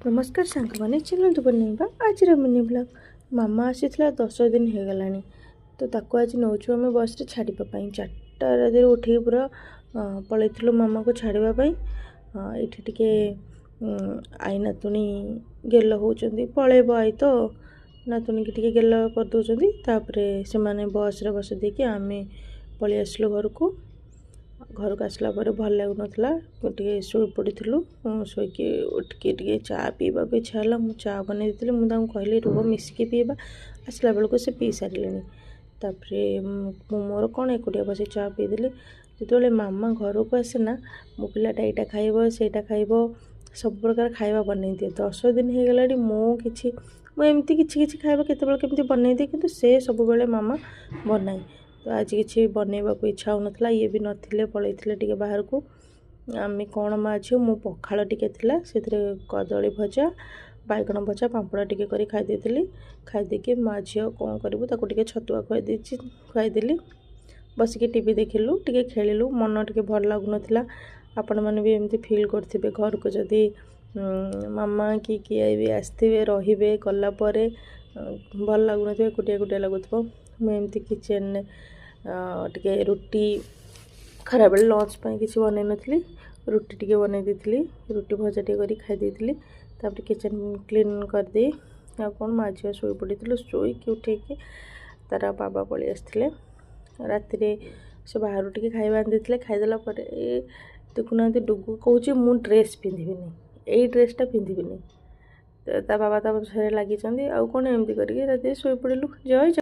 नमस्कार सांग मैंने चलतु बनवा आज मिनी ब्लॉग मामा आसी 10 दिन हो गलानी तो ताको आज नौ आम बस रे छाड़ापी 4टा राति उठे पूरा पलैलु मामा को छाड़ापी ये टे आई नातुणी गेल होती पलैब आई तो नातुणी की गेल करदे से बस रे बस देकी आम पलि आसलु घर को आसला भल लगुनला शोई पड़ू शोक उठिकी चा पीवा इच्छा है मुझे चा बन मुझे कहली रुह मिसिकी पीवा आसला बेलू से पी सारे मोर कौन एकुटिया बस चा पीदेली जो मामा घर को आसे ना मो पिलाटा यहाँ खाइब सेटा खाइब सब प्रकार खाଇବା बनई दिए 10 दिन हो गला मुझे किसी खाଇବା केते बनई दिए कि से सब बेले मामा बनाए तो आज किसी बनवा को इच्छा होना ये भी नथिले पलैते टे बाहर को आम कौन माँ झील मो पखाड़ टे से कदली भजा बैगन भजा पापड़ टे कर खाईदे माँ झील कौन करूँ ताको छतुआ खुआईदेली बसिक टीवी देखिलु टे खेलु मन टे भल लगुन आपण मैंने भी एमती फील करते घर को जदि मामा कि किए भी आसवे रे गलापर भल लगुन एकुटिया एकुटिया लगुव मुझे किचेन टे रुटी खरा बेले लंच किसी बनई नी रुटी टे बनई दी रुटी भजा टे खाई किचेन क्लीन करदे आ कौन माँ झील शोई पड़ू शोक उठे तार बाबा पलि आसते राति से बाहर टे खाଇବା आनी खाईदेला देखुना डुगु कौच मु ड्रेस पिंधिबिनी यही ड्रेसटा पिंधिबिनी ता बाबा पछरे लगी आउ कौन एमती करके राति शोई पड़ू जय